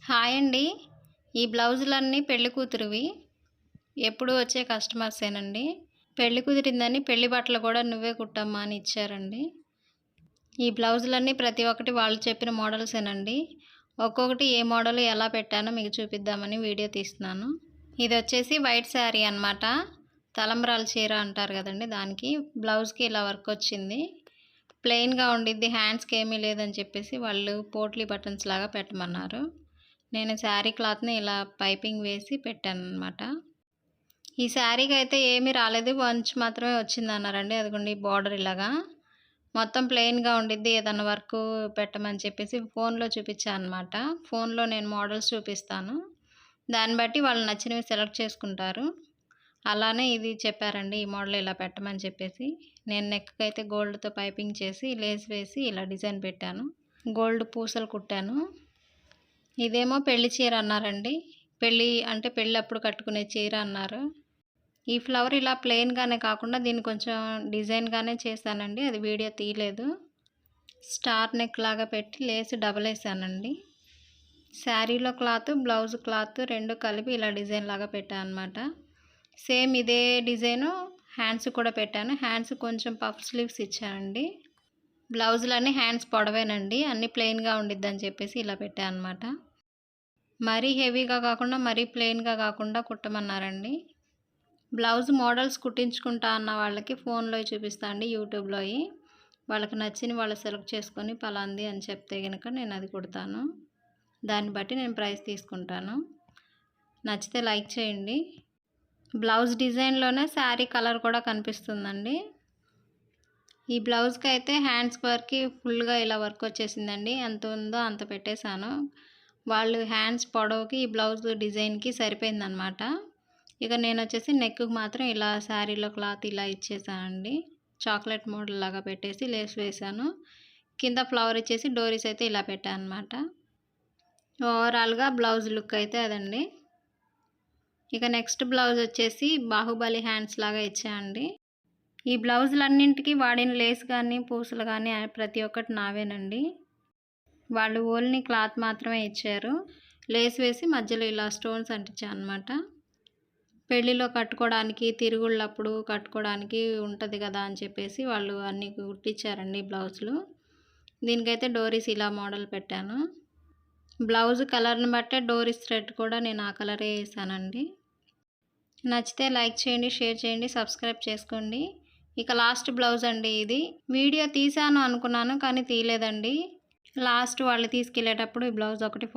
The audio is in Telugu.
హాయ్ అండి. ఈ బ్లౌజులన్నీ పెళ్లి కూతురివి. ఎప్పుడు వచ్చే కస్టమర్సేనండి. పెళ్లి కుదిరిందని పెళ్లి బట్టలు కూడా నువ్వే కుట్టమ్మా అని ఇచ్చారండి. ఈ బ్లౌజులన్నీ ప్రతి ఒక్కటి వాళ్ళు చెప్పిన మోడల్సేనండి. ఒక్కొక్కటి ఏ మోడల్ ఎలా పెట్టానో మీకు చూపిద్దామని వీడియో తీస్తున్నాను. ఇది వచ్చేసి వైట్ శారీ అనమాట. తలంబ్రాల చీర అంటారు కదండి, దానికి బ్లౌజ్కి ఇలా వర్క్ వచ్చింది. ప్లెయిన్గా ఉండిద్ది, హ్యాండ్స్కి ఏమీ లేదని చెప్పేసి వాళ్ళు పోట్లీ బటన్స్ లాగా పెట్టమన్నారు. నేను శారీ క్లాత్ని ఇలా పైపింగ్ వేసి పెట్టానన్నమాట. ఈ శారీకి అయితే ఏమీ రాలేదు, వంచ్ మాత్రమే వచ్చిందన్నారండి. అదిగోండి బార్డర్ ఇలాగా మొత్తం ప్లెయిన్గా ఉండిద్ది, ఏదన్నా వర్క్ పెట్టమని చెప్పేసి ఫోన్లో చూపించాను అనమాట. ఫోన్లో నేను మోడల్స్ చూపిస్తాను, దాన్ని బట్టి వాళ్ళు నచ్చినవి సెలెక్ట్ చేసుకుంటారు. అలానే ఇది చెప్పారండి, ఈ మోడల్ ఇలా పెట్టమని చెప్పేసి. నేను నెక్కి అయితే గోల్డ్తో పైపింగ్ చేసి లేస్ వేసి ఇలా డిజైన్ పెట్టాను. గోల్డ్ పూసలు కుట్టాను. ఇదేమో పెళ్లి చీర అన్నారండి. పెళ్ళప్పుడు కట్టుకునే చీర అన్నారు. ఈ ఫ్లవర్ ఇలా ప్లెయిన్గానే కాకుండా దీన్ని కొంచెం డిజైన్గానే చేశానండి, అది వీడియో తీయలేదు. స్టార్ నెక్ లాగా పెట్టి లేసి డబల్ వేసానండి. శారీలో క్లాత్, బ్లౌజ్ క్లాత్ రెండు కలిపి ఇలా డిజైన్ లాగా పెట్టాను అనమాట. సేమ్ ఇదే డిజైను హ్యాండ్స్ కూడా పెట్టాను. హ్యాండ్స్ కొంచెం పఫ్ స్లీవ్స్ ఇచ్చానండి. బ్లౌజులన్నీ హ్యాండ్స్ పొడవేనండి, అన్నీ ప్లెయిన్గా ఉండిద్దని చెప్పేసి ఇలా పెట్టాను అనమాట. మరీ హెవీగా కాకుండా మరీ ప్లెయిన్గా కాకుండా కుట్టమన్నారండి. బ్లౌజ్ మోడల్స్ కుట్టించుకుంటా అన్న వాళ్ళకి ఫోన్లో చూపిస్తా అండి, యూట్యూబ్లో వాళ్ళకి నచ్చిన వాళ్ళు సెలెక్ట్ చేసుకొని పలాంది అని చెప్తే కనుక నేను అది కుడతాను. దాన్ని బట్టి నేను ప్రైస్ తీసుకుంటాను. నచ్చితే లైక్ చేయండి. బ్లౌజ్ డిజైన్లోనే శారీ కలర్ కూడా కనిపిస్తుందండి. ఈ బ్లౌజ్కి అయితే హ్యాండ్స్ వరకు ఫుల్గా ఇలా వర్క్ వచ్చేసిందండి. ఎంత ఉందో అంత పెట్టేశాను. వాళ్ళు హ్యాండ్స్ పొడవుకి ఈ బ్లౌజ్ డిజైన్కి సరిపోయిందనమాట. ఇక నేను వచ్చేసి నెక్కి మాత్రం ఇలా శారీలో క్లాత్ ఇలా ఇచ్చేసానండి. చాక్లెట్ మోడల్ లాగా పెట్టేసి లేస్ వేసాను. కింద ఫ్లవర్ ఇచ్చేసి డోరీస్ అయితే ఇలా పెట్టాను అనమాట. ఓవరాల్గా బ్లౌజ్ లుక్ అయితే అదండి. ఇక నెక్స్ట్ బ్లౌజ్ వచ్చేసి బాహుబలి హ్యాండ్స్ లాగా ఇచ్చాయండి. ఈ బ్లౌజులన్నింటికి వాడిన లేస్ కానీ పూసలు కానీ ప్రతి ఒక్కటి నావేనండి. వాళ్ళు ఓన్లీ క్లాత్ మాత్రమే ఇచ్చారు. లేస్ వేసి మధ్యలో ఇలా స్టోన్స్ అంటించాను అనమాట. పెళ్ళిలో కట్టుకోవడానికి, తిరుగుళ్ళప్పుడు కట్టుకోవడానికి ఉంటుంది కదా అని చెప్పేసి వాళ్ళు అన్నీ కుట్టించారండి బ్లౌజులు. దీనికైతే డోరీస్ ఇలా మోడల్ పెట్టాను. బ్లౌజ్ కలర్ని బట్టే డోరీస్ థ్రెడ్ కూడా నేను ఆ కలరే వేసానండి. నచ్చితే లైక్ చేయండి, షేర్ చేయండి, సబ్స్క్రైబ్ చేసుకోండి. ఇక లాస్ట్ బ్లౌజ్ అండి ఇది. వీడియో తీసాను అనుకున్నాను కానీ తీయలేదండి. లాస్ట్ వాళ్ళు తీసుకెళ్ళేటప్పుడు ఈ బ్లౌజ్ ఒకటి